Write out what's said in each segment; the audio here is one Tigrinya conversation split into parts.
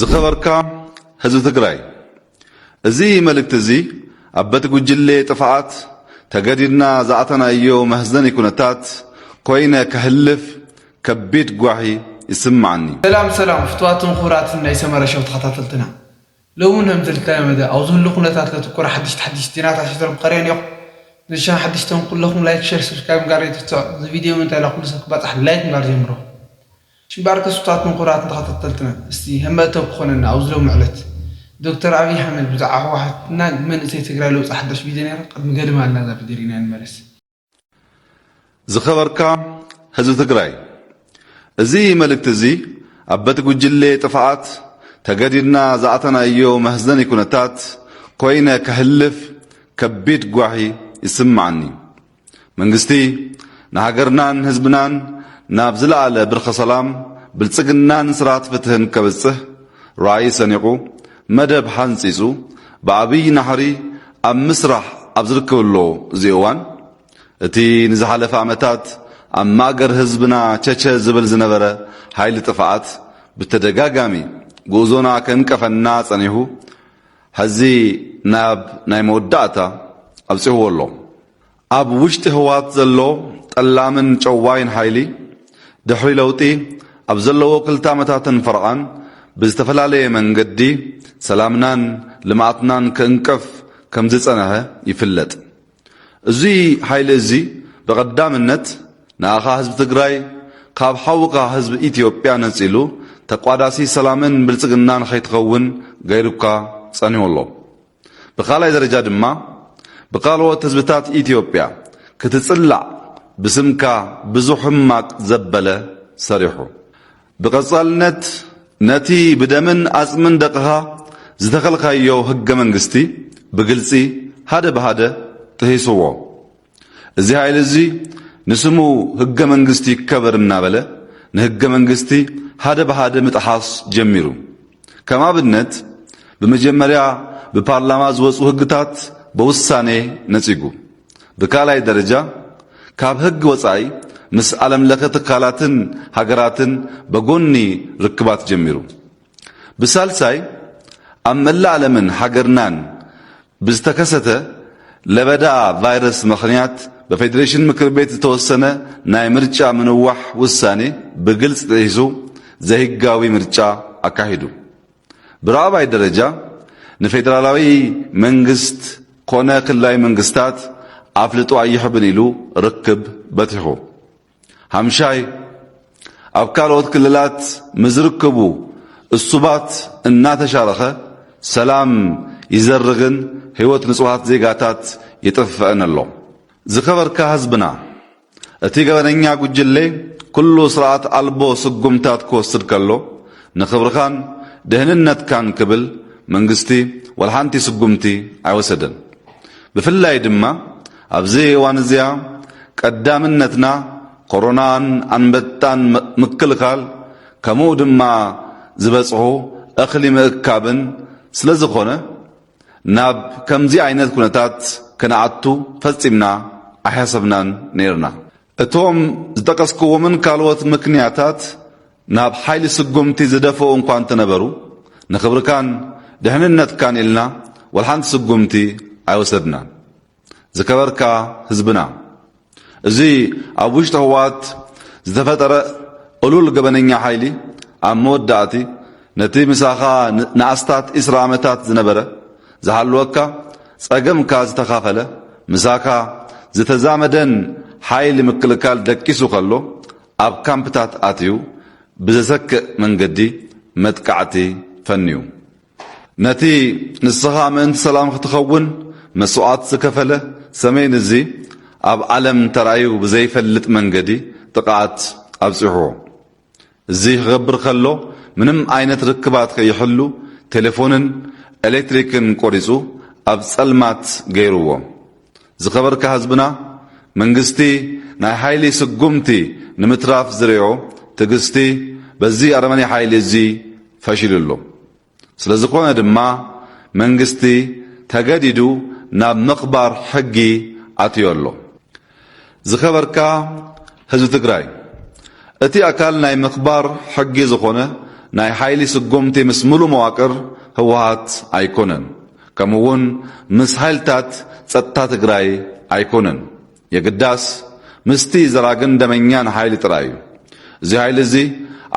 ዝኸበርካ ህዝቢ ትግራይ እዚ መልእክት እዚ አበት ጉጅሌ ጥፋዓት ተገዲድና ዛዕተናዮ መህዘን ኩነታት ኮይነ ከህልፍ ከቢድ ጓሂ ይስማዓኒ። ሰላም ፍትዋትን ኩራትን ናይ ሰመረ ሸው ተኸታተልትና ለውን هم ተልተመደ አው ዝህሉ ኩነታት ለትኩራ ሓድሽ ዲናታ ሽተም ቀረን ይኹ ንሻ ሓድሽተም ኩለኩም ላይክ ሼር ሰብስክራይብ ጋር ይተጻ ቪዲዮ ምን ታላ ኩሉ ሰክ ባጽሕ ላይክ ጋር ጀምሮ ሽባርከ ፍትዋትን ኩራትን ተኸታተልትና እስቲ ህመተው ኮነና አው ዝለው ምዕለት دكتور أبي حمد بزعه واحد من سيتقرأ له صح دش بيدنا قد مقدم على ذا بديرين المرس زخبرك هزو تقرأي زي ملك تزي أبت جلة طفعات تقدرنا زعتنا أيو مهزن كنتات كوينا كهلف كبيت قواحي يسمعني من قستي نهاجرنان هزبنان نابزل على برخ سلام بالسجنان سرات فتهن كبسه رئيس نيقو مدب حنسيسو بعبي نحري أم مسرح أبزركولو زيوان اتي نزحلف عمتات أم ماقر هزبنا تشتش زبل زنبرة هاي لطفعات بالتدقاقامي قوزونا كنكف الناس أنيهو هزي ناب نايموداتا أبسيهو اللو أب وشت هوات زلو تلامن جواين هايلي دحري لوتي أبزلو وكلتا متاتن فرعان بزتفلالي من قدي سلامنان لمعتنان كنكف كم زيصنها يفلت زي حيل زي بقدام النت ناخا حزب تግራይ ካብ حوقا حزب ኢትዮጵያ ነጽሉ ተቋዳሲ ሰላምን ብልጽግናን ኸይትኸውን ገይሩካ ጸኒውሎ በኻላይ ደረጃ ድማ በቃልዎት ህዝብታት ኢትዮጵያ ክትጽላዕ ብስምካ ብዙሕ ሕማቅ ዘበለ ሰሪሑ በቀጻልነት ነቲ ብደምን አጽምን ደቅኻ ዝተኸልካዮ ህገ መንግስቲ ብግልጺ ሓደ በሃደ ተሂስዎ እዚ ኃይል እዚ ንስሙ ህገ መንግስቲ ይከበር እናበለ ንህገ መንግስቲ ሓደ በሃደ ምጥሓስ ጀሚሩ ከማብነት በመጀመሪያ በፓርላማ ዝወጹ ህግታት በውሳኔ ነጽጉ በካላይ ደረጃ ካብ ህግ ወጻይ ምስ ዓለም ለኸ ትካላትን ሃገራትን በጎኒ ርክባት ጀሚሩ በሳልሳይ أملا علمن حجرنان بستكسته لبدا فيروس مخنيات بفيدريشن مكربيت توسنة ناي مرجع منوح والثاني بجلس تهيزو زي الجاوي مرجع أكاهدو برابع درجة نفيدرالاوي منجست قناق الله منجستات عفلتو أي حبنيلو ركب بتحو همشاي أفكارات كللات مزركبو الصبات النات شارخة سلام يزرغن هيوت نصوحات زيغاتات يتفقن الله زخبر كهزبنا اتيقى بنيا قجلي كله سرعات ألبو سقمتات كوستر كالله نخبرخان دهننت كان كبل منقستي والحانتي سقمتي عوسدن بفلاي دما أبزي وانزيا قدامنتنا قرونان أنبتان مكلخال كمو دما زبصحو أخلي مكابن سلازخونه ناب كمزي عينات كنتات كنعتو فصمنا احسبنا نيرنا اتوم زدقسكو من كالوت مكنياتات ناب حيل سقمتي زدفو انكم تنبرو نخبركان دهننت كان لنا والحان سقمتي ايوسدنا زكبركا حزبنا زي ابوشت هوات زدفتر قلول قبنيا حيلي اموداتي نتي مساخا ناستات اسرامتات زنبره زحلوكا صقم كاز تخافله مساكا زتزامدن حيل مكلكال دكيسو خلو اب كامبتات اتيو بزسك منقدي متقعتي فنيو نتي نسخا من سلام تخون مسوعات سكفله سمين زي اب علم ترايو بزي فلت منقدي تقعت ابصحو زي غبر خلو منم عينت ركبات يحلو تليفونن الكتريكن قريزو اب صلمات غيرو زخبر كحزبنا منغستي ناي حيلي سقمتي نمتراف زريو تغستي بزي ارمني حيلي زي فشللو سلازكونا دما منغستي تغديدو ناب مخبار حقي اتيولو زخبر كا حزب تግራይ እቲ አካል ናይ مخبار حقي زخونه ናይ ሓይሊ ስጎምቲ ምስ ሙሉእ መዋቅር ህወሓት ኣይኮነን ከምኡውን ምስ ሓይልታት ጸጥታ ትግራይ ኣይኮነን የግዳስ ምስቲ ዘራግን ደመኛን ሓይሊ ጥራይ እዩ እዚ ሓይሊ እዚ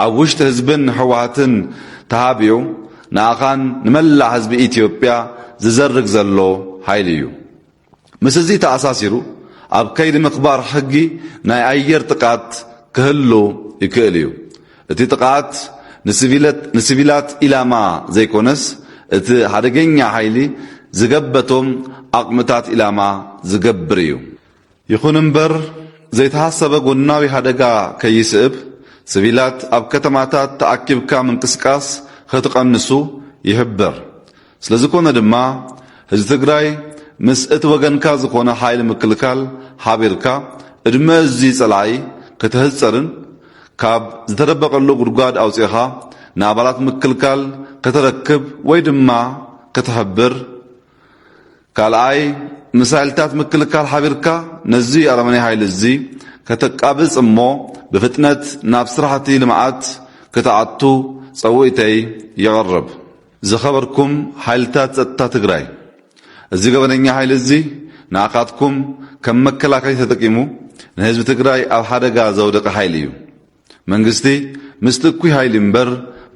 ኣብ ውሽጢ ህዝብን ህወሓትን ተሃብዩ ንኣኻን ንመላእ ህዝቢ ኢትዮጵያ ዝዘርግ ዘሎ ሓይሊ እዩ ምስ እዚ ተኣሳሲሩ ኣብ ከይዲ ምኽባር ሕጊ ናይ ኣየር ጥቃት ክህሉ ይክእል እዩ እቲ ጥቃት ንሲቪላት ኢላማ ዘይኮነስ እቲ ሓደገኛ ሓይሊ ዝገበቶም ኣቕምታት ኢላማ ዝገብር እዩ ይኹን እምበር ዘይተሓሰበ ጎናዊ ሓደጋ ከይስእብ ሲቪላት ኣብ ከተማታት ተኣኪብካ ምንቅስቃስ ክትቐንሱ ይሕበር ስለዝኾነ ድማ ህዝቢ ትግራይ ምስ እቲ ወገንካ ዝኾነ ሓይሊ ምክልካል ሓቢርካ ዕድመ እዚ ጸላኢ ክትህፀርን ካብ ዝተደበቐሉ ጉድጓድ ኣውፂኻ ንኣባላት ምክልካል ከተረክብ ወይ ድማ ክትሕብር ካልኣይ ምስ ሓይልታት ምክልካል ሓቢርካ ነዚ ኣረመኔ ሓይሊ እዚ ከተቃብጽ እሞ ብፍጥነት ናብ ስራሕቲ ልምዓት ክትኣቱ ፀውኢተይ ይቐርብ ዝኸበርኩም ሓይልታት ጸጥታ ትግራይ እዚ ገበነኛ ሓይሊ እዚ ንኣኻትኩም ከም መከላከሊ ተጠቂሙ ንህዝቢ ትግራይ ኣብ ሓደጋ ዘውደቀ ሓይሊ እዩ መንግስቲ ምስቲ እኩይ ሓይሊ እምበር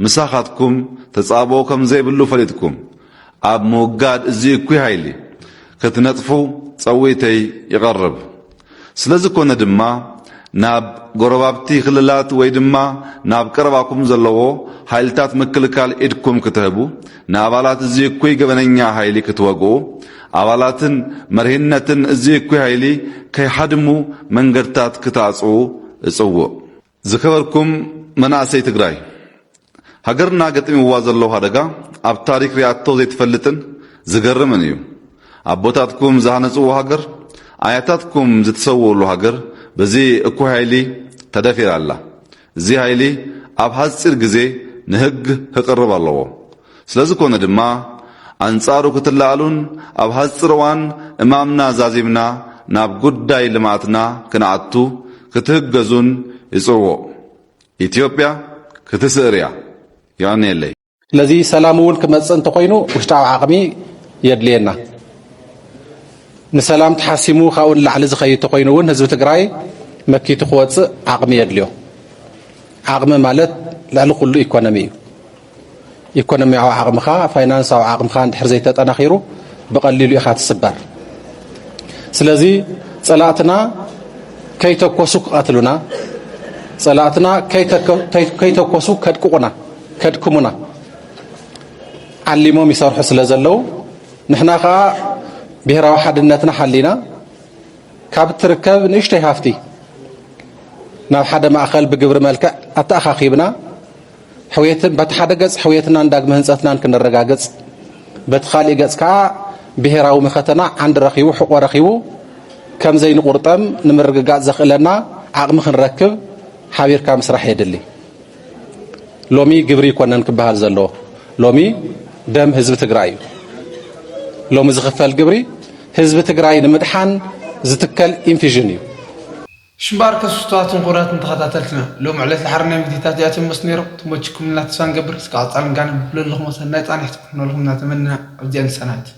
ምሳኻትኩም ተጻብኦ ከም ዘይብሉ ፈሊጥኩም ኣብ ምውጋድ እዚ እኩይ ሓይሊ ክትነጥፉ ፀውኢተይ ይቐርብ ስለዝኮነ ድማ ናብ ጎረባብቲ ክልላት ወይ ድማ ናብ ቀረባኩም ዘለዎ ሓይልታት ምክልካል ኢድኩም ክትህቡ ንኣባላት እዚ እኩይ ገበነኛ ሓይሊ ክትወግኡ ኣባላትን መርሂነትን እዚ እኩይ ሓይሊ ከይሓድሙ መንገድታት ክታጽኡ እጽውዕ ዝኸበርኩም መናእሰይ ትግራይ ሃገርና ገጥምዋ ዘሎ ሓደጋ ኣብ ታሪክ ሪኣቶ ዘይትፈልጥን ዝገርምን እዩ ኣቦታትኩም ዝሃነጽዎ ሃገር ኣያታትኩም ዝተሰውሉ ሃገር በዚ እኩይ ሓይሊ ተደፊራ ኣላ እዚ ሓይሊ ኣብ ሓፂር ግዜ ንህግ ክቅርብ ኣለዎ ስለዝኮነ ድማ ኣንጻሩ ክትለኣሉን ኣብ ሓፂር እዋን እማምና ዛዚምና ናብ ጉዳይ ልማትና ክንኣቱ ክትህገዙን ይጽውዕ ኢትዮጵያ ክትስዕር እያ ይቀኒየለይ ስለዚ ሰላም እውን ክመጽእ እንተኮይኑ ውሽጣዊ ዓቕሚ የድልየና ንሰላም ተሓሲሙ ካብኡ ንላዕሊ ዝኸይድ ተኮይኑ እውን ህዝቢ ትግራይ መኪቱ ክወፅእ ዓቕሚ የድልዮ ዓቕሚ ማለት ልዕሊ ኩሉ ኢኮኖሚ እዩ ኢኮኖሚያዊ ዓቕምኻ ፋይናንሳዊ ዓቕምኻ እንድሕር ዘይተጠናኺሩ ብቐሊሉ ኢኻ ትስበር ስለዚ ጸላእትና ከይተኮሱ ክቐትሉና ጸላእትና ከይተኮሱ ከድክሙና ዓሊሞም ይሰርሑ ስለ ዘለው ንሕና ከዓ ብሄራዊ ሓድነትና ሓሊና ካብ ትርከብ ንእሽተይ ሃፍቲ ናብ ሓደ ማእኸል ብግብሪ መልክዕ ኣተኣኻኺብና ሕውየትን በቲ ሓደ ገጽ ሕውየትና እንዳግመ ህንፀትናን ክንረጋገጽ በቲ ካልእ ገጽ ከዓ ብሄራዊ ምኸተና ዓንዲ ረኺቡ ሕቆ ረኺቡ ከም ዘይንቁርጠም ንምርግጋጽ ዘኽእለና ዓቕሚ ክንረክብ ሓቢርካ ምስራሕ የድሊ ሎሚ ግብሪ ይኮነን ክበሃል ዘለዎ ሎሚ ደም ህዝቢ ትግራይ እዩ ሎሚ ዝኽፈል ግብሪ ህዝቢ ትግራይ ንምድሓን ዝትከል ኢንፊዥን እዩ ሽምባር ከስቷትን ኩራትን ተኸታተልትና ሎም ዕለት ለሓርና ሚዲታት እዚኣቶም መስ ነይሮ ትሞችኩም እናተስፋ ንገብር እስካብ ፃል ንጋነ ብለለኹም ወሰናይ ፃኒሕትኩም ነልኹም እናተመንና ኣብዚአን ሰናይት